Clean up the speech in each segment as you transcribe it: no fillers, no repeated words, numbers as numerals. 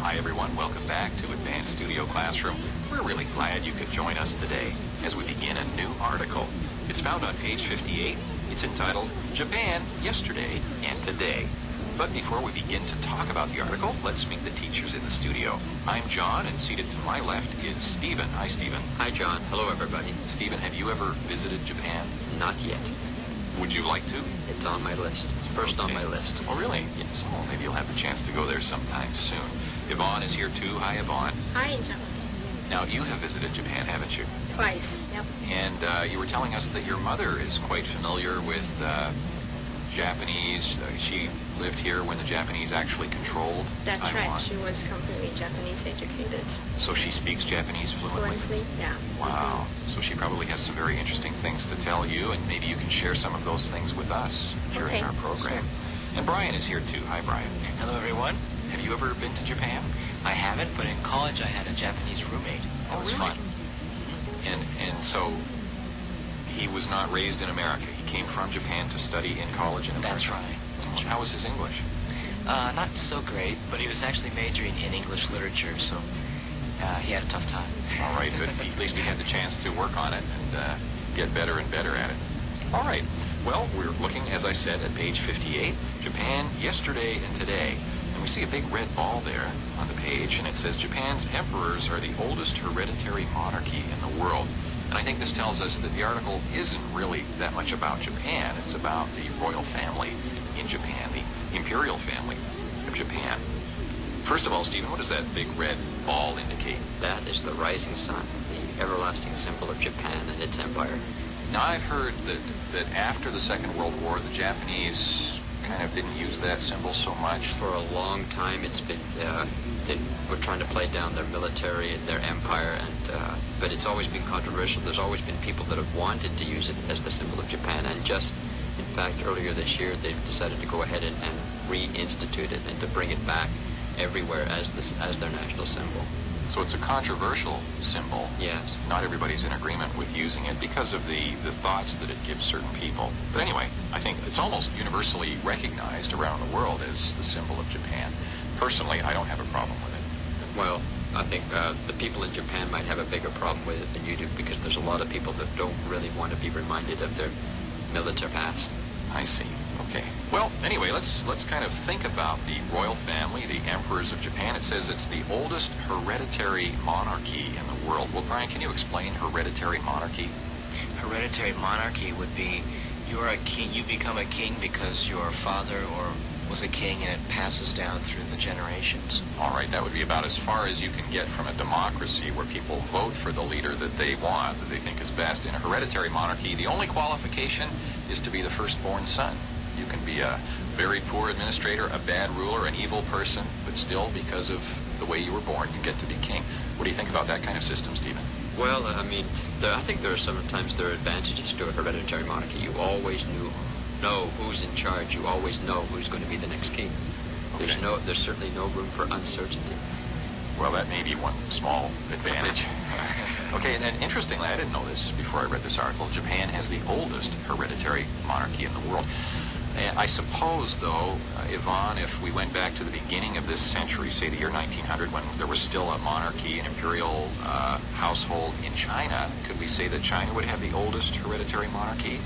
Hi everyone, welcome back to Advanced Studio Classroom. We're really glad you could join us today as we begin a new article. It's found on page 58. It's entitled, Japan, Yesterday and Today. But before we begin to talk about the article, let's meet the teachers in the studio. I'm John, and seated to my left is Stephen. Hi, Stephen. Hi, John. Hello, everybody. Stephen, have you ever visited Japan? Not yet. Would you like to? It's on my list. It's first on my list. Oh, really? Yes. Oh, maybe you'll have the chance to go there sometime soon. Yvonne is here too. Hi, Yvonne. Hi, John. Now, you have visited Japan, haven't you? Twice, yep. And you were telling us that your mother is quite familiar with Japanese. She lived here when the Japanese actually controlled That's Taiwan. right. She was completely Japanese educated. So she speaks Japanese fluently? Fluently, yeah. Wow. So she probably has some very interesting things to tell you, and maybe you can share some of those things with us during Okay, our program. sure. And Brian is here too. Hi, Brian. Hello, everyone. Have you ever been to Japan? I haven't, but in college I had a Japanese roommate. That Oh, was really? fun. And so he was not raised in America. He came from Japan to study in college in America. That's right. How was his English? Not so great, but he was actually majoring in English literature, so he had a tough time. All right, but at least he had the chance to work on it and get better and better at it. All right. Well, we're looking, as I said, at page 58, Japan, Yesterday and Today. And we see a big red ball there on the page, and it says Japan's emperors are the oldest hereditary monarchy in the world. And I think this tells us that the article isn't really that much about Japan. It's about the royal family in Japan, the imperial family of Japan. First of all, Stephen, what does that big red ball indicate? That is the rising sun, the everlasting symbol of Japan and its empire. Now, I've heard that after the Second World War, the Japanese kind of didn't use that symbol so much. For a long time, it's been they were trying to play down their military and their empire, but it's always been controversial. There's always been people that have wanted to use it as the symbol of Japan, and just, in fact, earlier this year, they decided to go ahead and reinstitute it and to bring it back everywhere as their national symbol. So it's a controversial symbol. Yes. Not everybody's in agreement with using it because of the thoughts that it gives certain people. But anyway, I think it's almost universally recognized around the world as the symbol of Japan. Personally, I don't have a problem with it. Well, I think the people in Japan might have a bigger problem with it than you do, because there's a lot of people that don't really want to be reminded of their military past. I see. Okay. Well, anyway, let's kind of think about the royal family, the emperors of Japan. It says it's the oldest hereditary monarchy in the world. Well, Brian, can you explain hereditary monarchy? Hereditary monarchy would be you're a king, you become a king because your father or was a king, and it passes down through the generations. All right, that would be about as far as you can get from a democracy where people vote for the leader that they want, that they think is best. In a hereditary monarchy, the only qualification is to be the firstborn son. You can be a very poor administrator, a bad ruler, an evil person, but still, because of the way you were born, you get to be king. What do you think about that kind of system, Stephen? Well, I mean, I think there are sometimes there are advantages to a hereditary monarchy. You always know who's in charge. You always know who's going to be the next king. Okay. There's certainly no room for uncertainty. Well, that may be one small advantage. Okay, and then interestingly, I didn't know this before I read this article, Japan has the oldest hereditary monarchy in the world. And I suppose, though, Yvonne, if we went back to the beginning of this century, say the year 1900, when there was still a monarchy, an imperial household in China, could we say that China would have the oldest hereditary monarchy?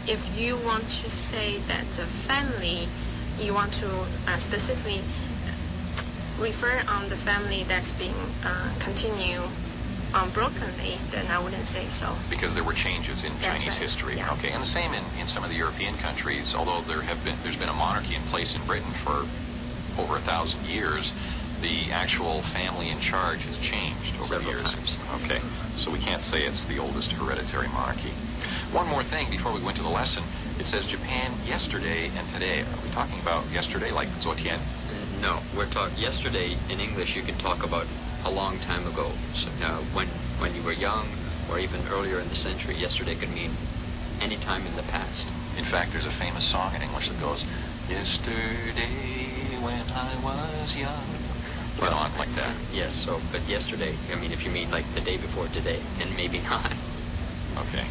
If you want to say that the family, you want to specifically refer on the family that's being continued unbrokenly, then I wouldn't say so. Because there were changes in That's Chinese right, history. yeah. Okay, and the same in some of the European countries, although there's been a monarchy in place in Britain for over 1,000 years, the actual family in charge has changed over Several the years. times. Okay, so we can't say it's the oldest hereditary monarchy. One more thing before we go into the lesson. It says Japan yesterday and today. Are we talking about yesterday, like Zotien? No, we're talking yesterday. In English, you can talk about a long time ago. So when you were young, or even earlier in the century, yesterday could mean any time in the past. In fact, there's a famous song in English that goes, "Yesterday when I was young." Went on like that. Yes. So, but yesterday, I mean, if you mean like the day before today, then maybe not. Okay.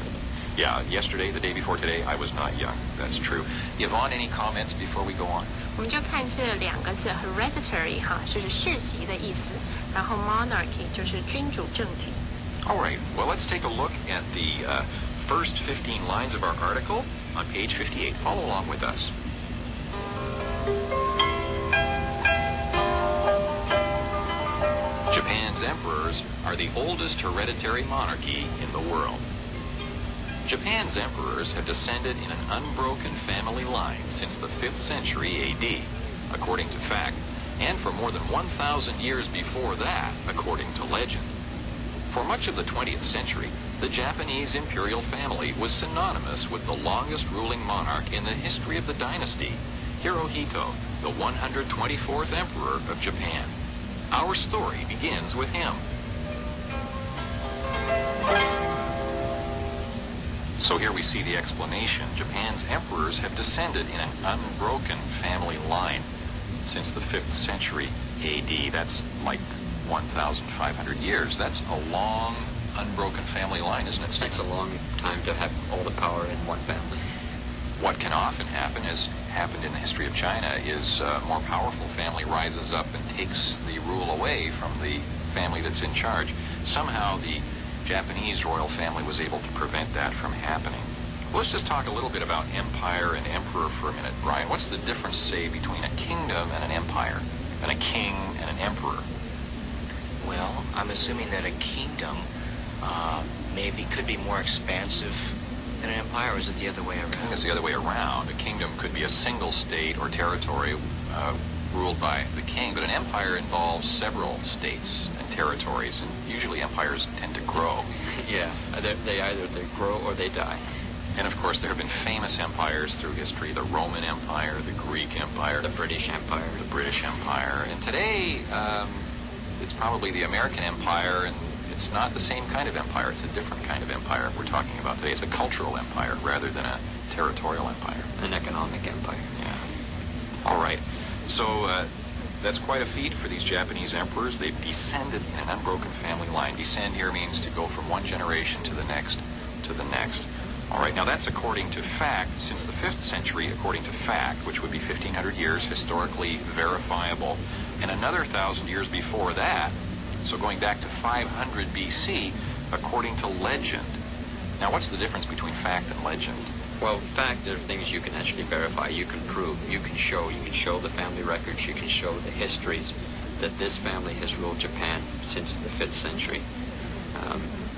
Yeah, yesterday, the day before today, I was not young. That's true. Yvonne, any comments before we go on? 我们就看这两个字 hereditary 哈，就是世袭的意思，然后 monarchy 就是君主政体。 All right, well, let's take a look at the first 15 lines of our article on page 58. Follow along with us. Japan's emperors are the oldest hereditary monarchy in the world. Japan's emperors have descended in an unbroken family line since the 5th century AD, according to fact, and for more than 1,000 years before that, according to legend. For much of the 20th century, the Japanese imperial family was synonymous with the longest ruling monarch in the history of the dynasty, Hirohito, the 124th emperor of Japan. Our story begins with him. So here we see the explanation. Japan's emperors have descended in an unbroken family line since the 5th century AD. That's like 1,500 years. That's a long, unbroken family line, isn't it, Steve? It's a long time to have all the power in one family. What can often happen, as happened in the history of China, is a more powerful family rises up and takes the rule away from the family that's in charge. Somehow the Japanese royal family was able to prevent that from happening. Let's just talk a little bit about empire and emperor for a minute, Brian. What's the difference, say, between a kingdom and an empire, and a king and an emperor? Well, I'm assuming that a kingdom maybe could be more expansive than an empire, or is it the other way I think around? it's the other way around. A kingdom could be a single state or territory ruled by the king, but an empire involves several states and territories, and usually empires tend to grow. Yeah, they either grow or they die. And of course, there have been famous empires through history: the Roman Empire, the Greek Empire, The British Empire. the British Empire. And today, it's probably the American Empire, and it's not the same kind of empire. It's a different kind of empire we're talking about today. It's a cultural empire rather than a territorial empire. An economic empire. Yeah. All right. So that's quite a feat for these Japanese emperors. They've descended in an unbroken family line. Descend here means to go from one generation to the next to the next. All right, now that's according to fact. Since the 5th century, according to fact, which would be 1,500 years, historically verifiable, and another 1,000 years before that, so going back to 500 BC, according to legend. Now, what's the difference between fact and legend? Well, fact are things you can actually verify, you can prove, you can show the family records, you can show the histories that this family has ruled Japan since the 5th century.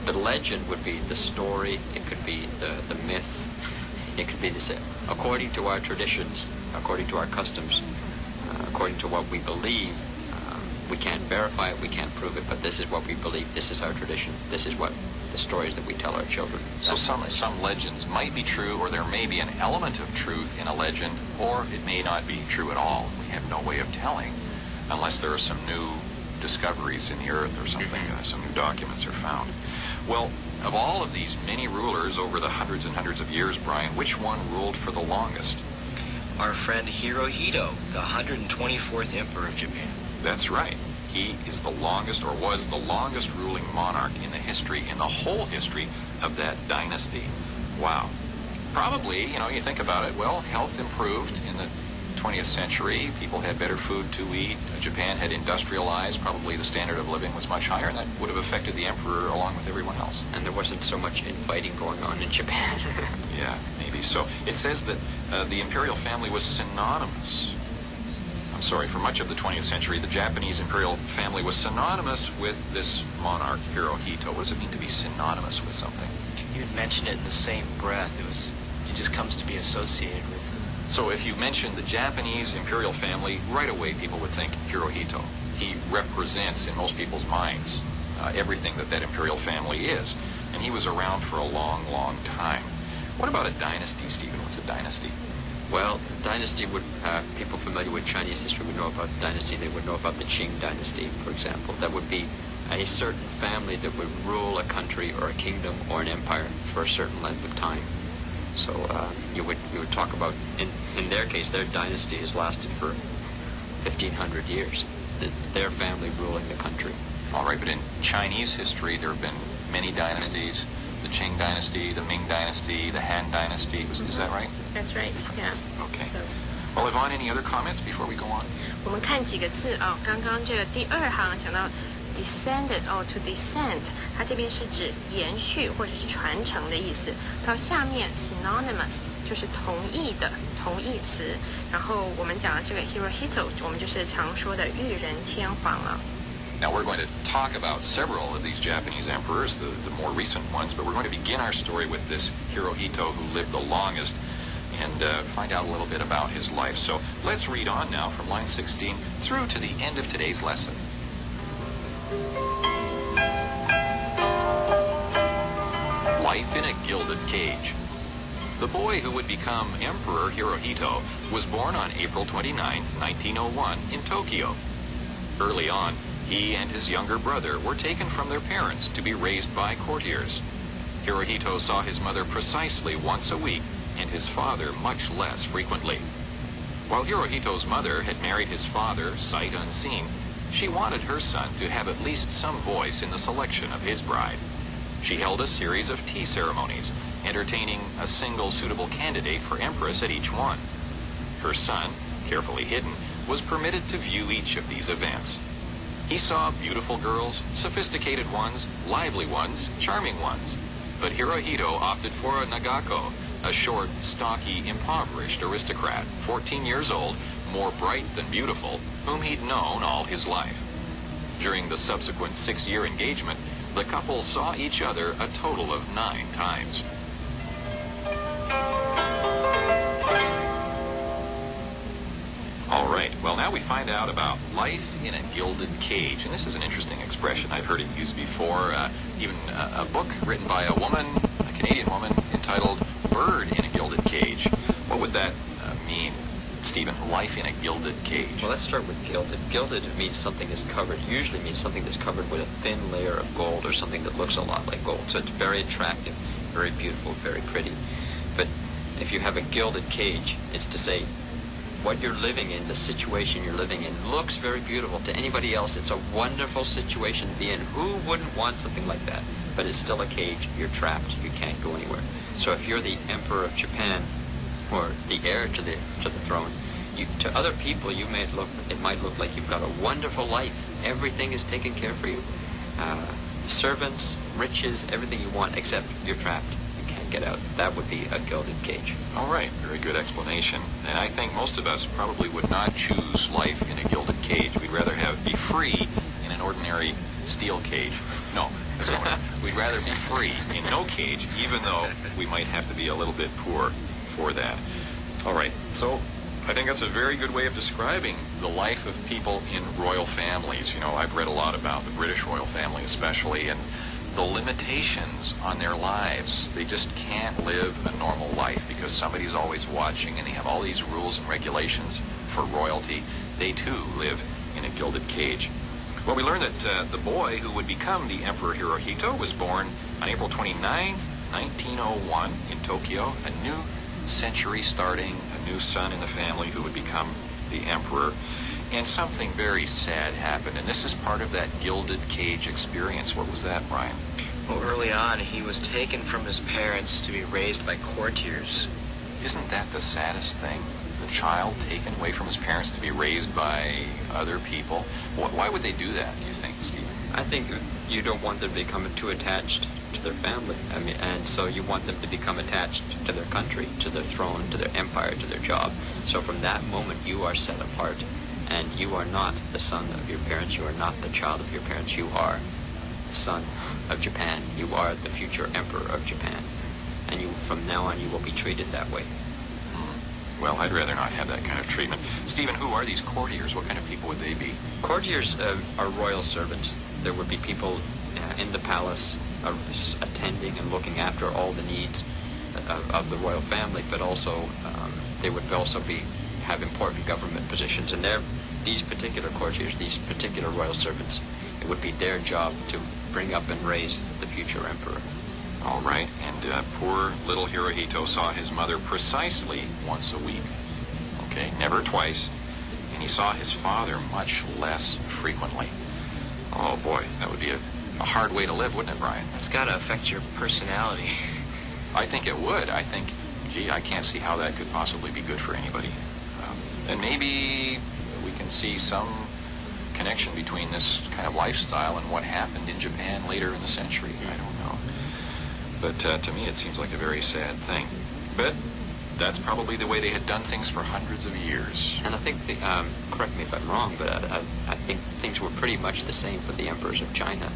But legend would be the story, it could be the myth, it could be according to our traditions, according to our customs, according to what we believe. We can't verify it, we can't prove it, but this is what we believe, this is our tradition, this is what the stories that we tell our children. So That's legend. some legends might be true, or there may be an element of truth in a legend, or it may not be true at all. We have no way of telling unless there are some new discoveries in the earth or something, some new documents are found. Well, of all of these many rulers over the hundreds and hundreds of years, Brian, which one ruled for the longest? Our friend Hirohito, the 124th emperor of Japan. That's right. He is the longest, or was the longest ruling monarch in the whole history of that dynasty. Wow. Probably, you think about it, well, health improved in the 20th century. People had better food to eat. Japan had industrialized. Probably the standard of living was much higher, and that would have affected the emperor along with everyone else. And there wasn't so much infighting going on in Japan. Yeah, maybe so. It says that the imperial family was synonymous. For much of the 20th century, the Japanese imperial family was synonymous with this monarch, Hirohito. What does it mean to be synonymous with something? You had mentioned it in the same breath. It just comes to be associated with it. So if you mention the Japanese imperial family, right away people would think Hirohito. He represents, in most people's minds, everything that imperial family is. And he was around for a long, long time. What about a dynasty, Stephen? What's a dynasty? Well, dynasty would, people familiar with Chinese history would know about dynasty. They would know about the Qing dynasty, for example. That would be a certain family that would rule a country or a kingdom or an empire for a certain length of time. So you would talk about, in their case, their dynasty has lasted for 1,500 years. It's their family ruling the country. All right, but in Chinese history, there have been many dynasties. the Qing Dynasty, the Ming Dynasty, the Han Dynasty. Is that right? That's right. Yeah. Okay. So, Well, Yvonne, any other comments before we go on? 我们看几个字哦，刚刚这个第二行讲到 descended 哦 to descend， 它这边是指延续或者是传承的意思。到下面 synonymous 就是同义的同义词。然后我们讲的这个 Hirohito， 我们就是常说的裕仁天皇了。Now, we're going to talk about several of these Japanese emperors, the more recent ones, but we're going to begin our story with this Hirohito, who lived the longest, and find out a little bit about his life. So let's read on now from line 16 through to the end of today's lesson. Life in a Gilded Cage. The boy who would become Emperor Hirohito was born on April 29, 1901, in Tokyo. Early on, he and his younger brother were taken from their parents to be raised by courtiers. Hirohito saw his mother precisely once a week and his father much less frequently. While Hirohito's mother had married his father sight unseen, she wanted her son to have at least some voice in the selection of his bride. She held a series of tea ceremonies, entertaining a single suitable candidate for empress at each one. Her son, carefully hidden, was permitted to view each of these events. He saw beautiful girls, sophisticated ones, lively ones, charming ones. But Hirohito opted for a Nagako, a short, stocky, impoverished aristocrat, 14 years old, more bright than beautiful, whom he'd known all his life. During the subsequent 6-year engagement, the couple saw each other a total of 9 times. All right, well, now we find out about life in a gilded cage. And this is an interesting expression. I've heard it used before. Even a book written by a woman, a Canadian woman, entitled Bird in a Gilded Cage. What would that mean, Stephen? Life in a gilded cage. Well, let's start with gilded. Gilded means something is covered, usually means something that's covered with a thin layer of gold or something that looks a lot like gold. So it's very attractive, very beautiful, very pretty. But if you have a gilded cage, it's to say what you're living in, the situation you're living in, looks very beautiful. To anybody else, it's a wonderful situation to be in. Who wouldn't want something like that? But it's still a cage. You're trapped. You can't go anywhere. So if you're the emperor of Japan, or the heir to the throne, to other people, it might look like you've got a wonderful life. Everything is taken care for you. Servants, riches, everything you want, except you're trapped. You can't get out. That would be a gilded cage. All right, very good explanation. And I think most of us probably would not choose life in a gilded cage. We'd rather be free in an ordinary steel cage. No, that's not right. We'd rather be free in no cage, even though we might have to be a little bit poor for that. All right, so I think that's a very good way of describing the life of people in royal families. You know, I've read a lot about the British royal family especially, and the limitations on their lives. They just can't live a normal life because somebody's always watching, and they have all these rules and regulations for royalty. They too live in a gilded cage. Well, we learned that the boy who would become the Emperor Hirohito was born on April 29th, 1901 in Tokyo. A new century starting, a new son in the family who would become the emperor. And something very sad happened, and this is part of that gilded cage experience. What was that, Brian? Well, early on, he was taken from his parents to be raised by courtiers. Isn't that the saddest thing? The child taken away from his parents to be raised by other people? Why would they do that, do you think, Stephen? I think you don't want them to become too attached to their family. And so you want them to become attached to their country, to their throne, to their empire, to their job. So from that moment, you are set apart. And you are not the son of your parents. You are not the child of your parents. You are the son of Japan. You are the future emperor of Japan. And from now on, you will be treated that way. Well, I'd rather not have that kind of treatment. Stephen, who are these courtiers? What kind of people would they be? Courtiers are royal servants. There would be people in the palace attending and looking after all the needs of the royal family, but also they would also have important government positions. And these particular courtiers, these particular royal servants, it would be their job to bring up and raise the future emperor. All right, and poor little Hirohito saw his mother precisely once a week. Okay, never twice. And he saw his father much less frequently. Oh boy, that would be a a hard way to live, wouldn't it, Brian? That's got to affect your personality. I think it would. I think, gee, I can't see how that could possibly be good for anybody. And maybe we can see some connection between this kind of lifestyle and what happened in Japan later in the century. I don't know. But to me, it seems like a very sad thing. But that's probably the way they had done things for hundreds of years. And I think, correct me if I'm wrong, but I think things were pretty much the same for the emperors of China.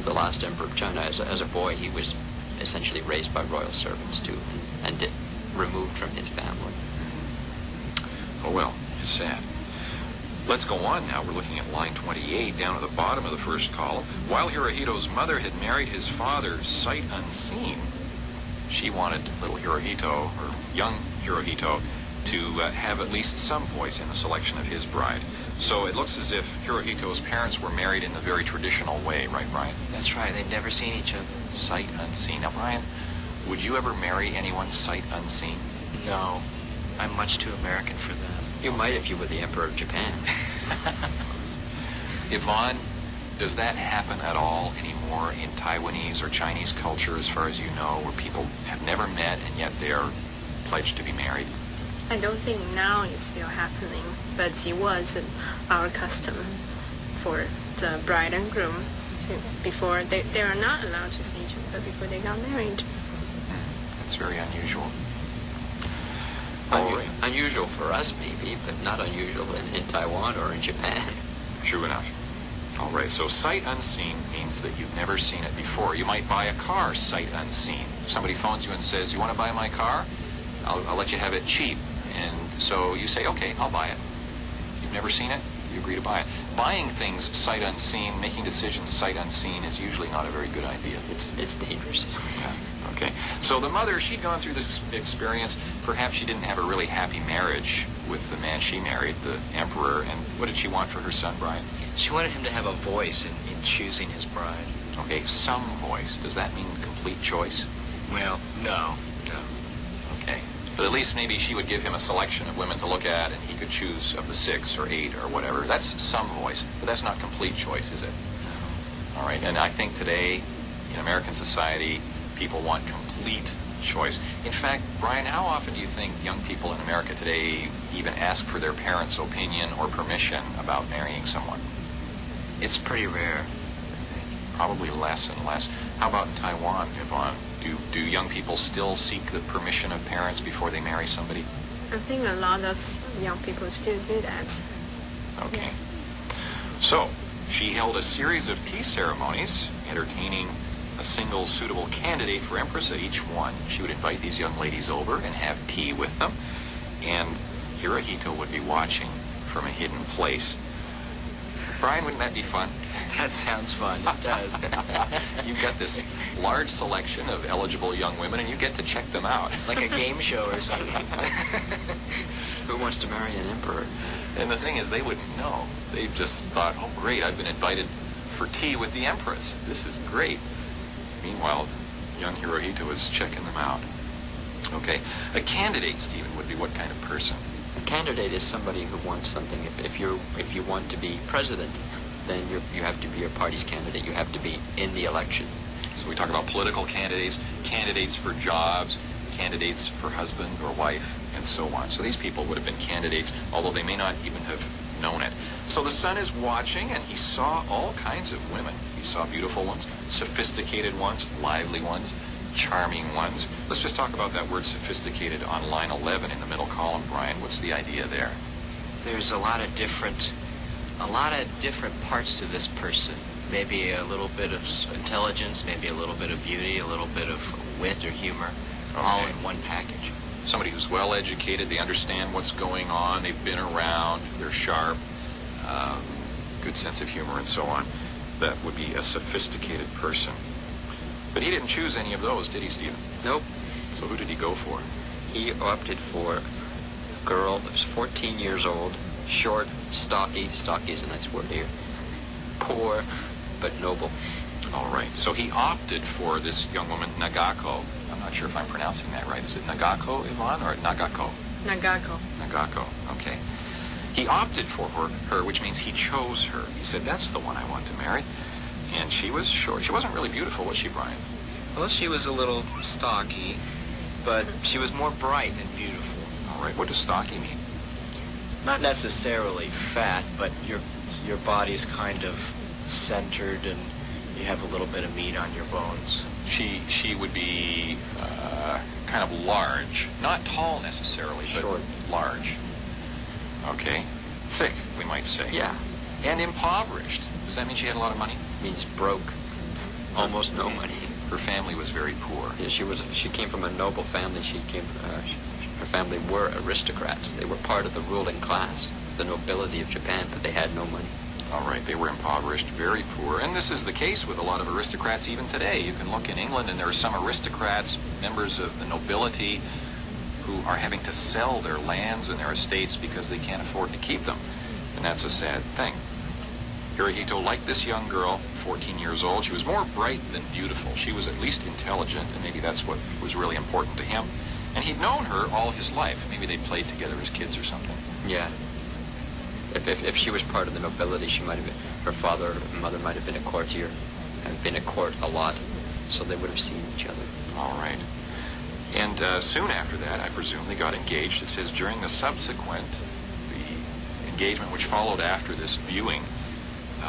The last emperor of China, as a boy, he was essentially raised by royal servants too, and removed from his family. Oh well, it's sad. Let's go on now. We're looking at line 28, down at the bottom of the first column. While Hirohito's mother had married his father sight unseen, she wanted little Hirohito, or young Hirohito, to have at least some voice in the selection of his bride. So it looks as if Hirohito's parents were married in the very traditional way, right, Brian? That's right. They'd never seen each other. Sight unseen. Now, Brian, would you ever marry anyone sight unseen? No. I'm much too American for that. You might if you were the emperor of Japan. Yvonne, does that happen at all anymore in Taiwanese or Chinese culture, as far as you know, where people have never met and yet they are pledged to be married? I don't think now it's still happening, but it was our custom for the bride and groom before they are not allowed to see each other before they got married. That's very unusual. Unusual for us, maybe, but not unusual in Taiwan or in Japan. True enough. All right, so sight unseen means that you've never seen it before. You might buy a car sight unseen. Somebody phones you and says, you want to buy my car? I'll let you have it cheap. And so you say, okay, I'll buy it. You've never seen it? You agree to buy it. Buying things sight unseen, making decisions sight unseen is usually not a very good idea. It's dangerous. Yeah. Okay. So the mother, she'd gone through this experience. Perhaps she didn't have a really happy marriage with the man she married, the emperor. And what did she want for her son, Brian? She wanted him to have a voice in choosing his bride. Okay, some voice. Does that mean complete choice? Well, no. Okay. But at least maybe she would give him a selection of women to look at, and he could choose of the 6 or 8 or whatever. That's some voice, but that's not complete choice, is it? All right. And I think today, in American society, people want complete choice. In fact, Brian, how often do you think young people in America today even ask for their parents' opinion or permission about marrying someone? It's pretty rare. Probably less and less. How about in Taiwan, Yvonne? Do young people still seek the permission of parents before they marry somebody? I think a lot of young people still do that. Okay. So, she held a series of tea ceremonies, entertaining a single suitable candidate for empress at each one. She would invite these young ladies over and have tea with them, and Hirohito would be watching from a hidden place. Brian, wouldn't that be fun? That sounds fun. It does. You've got this large selection of eligible young women, and you get to check them out. It's like a game show or something. Who wants to marry an emperor? And the thing is, they wouldn't know. They just thought, oh, great, I've been invited for tea with the empress. This is great. Meanwhile, young Hirohito is checking them out. Okay. A candidate, Stephen, would be what kind of person? A candidate is somebody who wants something. If you want to be president, then you have to be your party's candidate. You have to be in the election. So we talk about political candidates, candidates for jobs, candidates for husband or wife, and so on. So these people would have been candidates, although they may not even have known it. So the son is watching, and he saw all kinds of women. He saw beautiful ones, sophisticated ones, lively ones, charming ones. Let's just talk about that word sophisticated on line 11 in the middle column, Brian. What's the idea there? There's a lot of different parts to this person. Maybe a little bit of intelligence, maybe a little bit of beauty, a little bit of wit or humor, all in one package. Somebody who's well educated, they understand what's going on, they've been around, they're sharp, good sense of humor, and so on. That would be a sophisticated person. But he didn't choose any of those, did he, Stephen? Nope. So who did he go for? He opted for a girl that was 14 years old, short, stocky is a nice word here, poor, but noble. All right. So he opted for this young woman, Nagako. I'm not sure if I'm pronouncing that right. Is it Nagako, Yvonne, or Nagako? Nagako. Nagako. Okay. He opted for her, which means he chose her. He said, that's the one I want to marry. And she was short. She wasn't really beautiful, was she, Brian? Well, she was a little stocky, but she was more bright than beautiful. All right. What does stocky mean? Not necessarily fat, but your body's kind of centered and you have a little bit of meat on your bones. She would be kind of large. Not tall necessarily, but Short. large. Okay. Thick, we might say. Yeah, And impoverished. Does that mean she had a lot of money? means broke. Almost no money. Her family was very poor. Yeah, she came from a noble family. Her family were aristocrats. They were part of the ruling class, the nobility of Japan, but they had no money. All right, they were impoverished, very poor. And this is the case with a lot of aristocrats even today. You can look in England and there are some aristocrats, members of the nobility, who are having to sell their lands and their estates because they can't afford to keep them. And that's a sad thing. Hirohito liked this young girl, 14 years old. She was more bright than beautiful. She was at least intelligent, and maybe that's what was really important to him. And he'd known her all his life. Maybe they played together as kids or something. Yeah. If she was part of the nobility, she might have been, her father or mother might have been a courtier, and been at court a lot, so they would have seen each other. All right. And soon after that, I presume, they got engaged. It says during the engagement which followed after this viewing,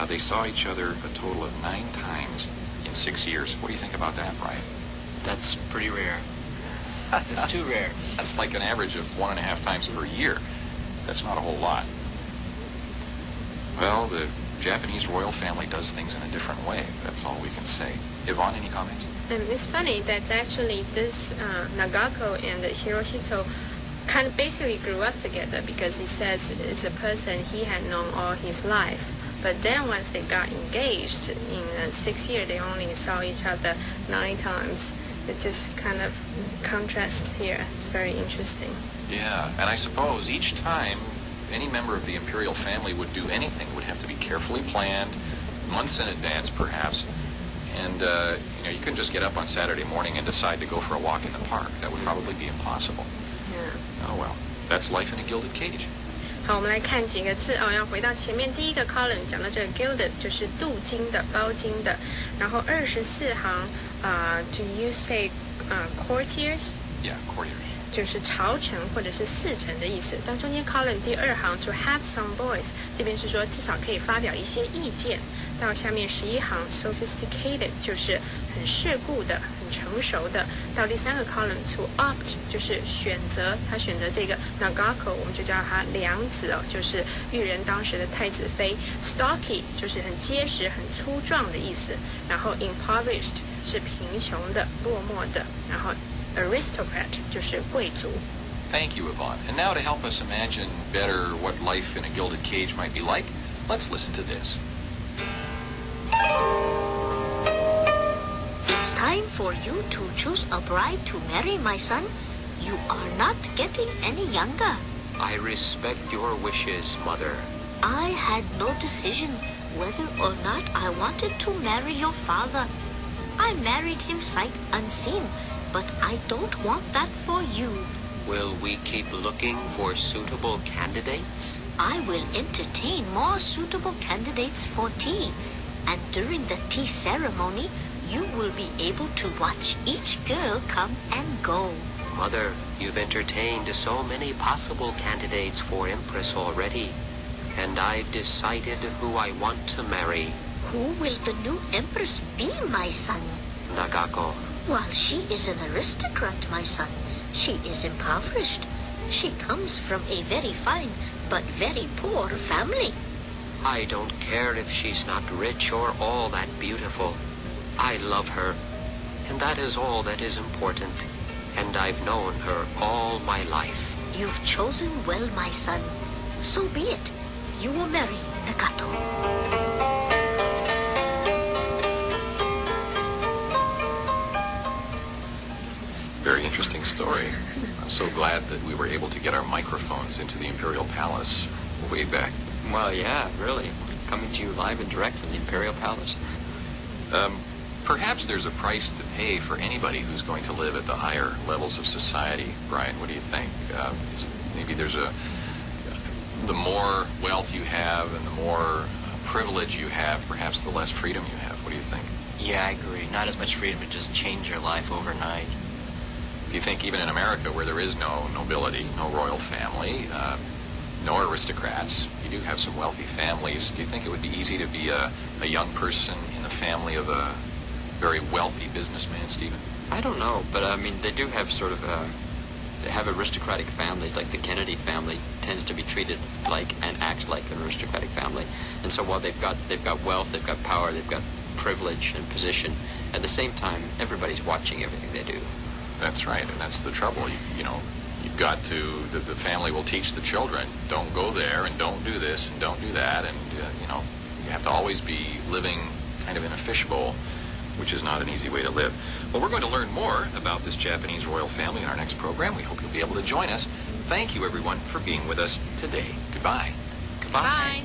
they saw each other a total of 9 times in 6 years. What do you think about that, Brian? That's pretty rare. That's too rare. That's like an average of 1.5 times per year. That's not a whole lot. Well, the Japanese royal family does things in a different way. That's all we can say. Yvonne, any comments? And it's funny that actually this Nagako and Hirohito kind of basically grew up together, because he says it's a person he had known all his life. But then once they got engaged, in 6 years, they only saw each other 9 times. It's just kind of contrast here. It's very interesting. Yeah, and I suppose each time any member of the imperial family would do anything, it would have to be carefully planned, months in advance perhaps. And you couldn't just get up on Saturday morning and decide to go for a walk in the park. That would probably be impossible. Yeah. Oh well, that's life in a gilded cage. 好，我们来看几个字哦。要回到前面第一个 column 讲到这个 gilded 就是镀金的、包金的。然后24行do you say courtiers？ Yeah, courtiers. 就是朝臣或者是侍臣的意思。到中间 column 第2行 to have some voice， 这边是说至少可以发表一些意见。到下面11行 sophisticated 就是很世故的、很成熟的。到第3个 column to opt 就是选择，他选择这个 Nagako， 我们就叫他良子哦，就是裕仁当时的太子妃。stocky 就是很结实、很粗壮的意思。然后 impoverished 是贫穷的、落寞的。然后aristocrat 就是贵族。 Thank you, Yvonne. And now to help us imagine better what life in a gilded cage might be like, let's listen to this. It's time for you to choose a bride to marry, my son. You are not getting any younger. I respect your wishes, Mother. I had no decision whether or not I wanted to marry your father. I married him sight unseen, but I don't want that for you. Will we keep looking for suitable candidates? I will entertain more suitable candidates for tea, and during the tea ceremony, you will be able to watch each girl come and go. Mother, you've entertained so many possible candidates for Empress already, and I've decided who I want to marry. Who will the new empress be, my son? Nagako. Well, she is an aristocrat, my son. She is impoverished. She comes from a very fine but very poor family. I don't care if she's not rich or all that beautiful. I love her, and that is all that is important. And I've known her all my life. You've chosen well, my son. So be it. You will marry Nagato. Very interesting story. I'm so glad that we were able to get our microphones into the Imperial Palace way back. Well, yeah, really. Coming to you live and direct from the Imperial Palace. Perhaps there's a price to pay for anybody who's going to live at the higher levels of society. Brian, what do you think? Maybe the more wealth you have and the more privilege you have, perhaps the less freedom you have. What do you think? Yeah, I agree. Not as much freedom to just change your life overnight. Do you think even in America, where there is no nobility, no royal family, no aristocrats, you do have some wealthy families, do you think it would be easy to be a young person in the family of a very wealthy businessman, Stephen? I don't know, but I mean, they do have sort of they have aristocratic families, like the Kennedy family tends to be treated like and act like an aristocratic family. And so while they've got wealth, they've got power, they've got privilege and position, at the same time, everybody's watching everything they do. That's right, and that's the trouble. You've got to, the family will teach the children, don't go there and don't do this and don't do that, and you have to always be living kind of in a fishbowl, which is not an easy way to live. Well, we're going to learn more about this Japanese royal family in our next program. We hope you'll be able to join us. Thank you, everyone, for being with us today. Goodbye. Bye.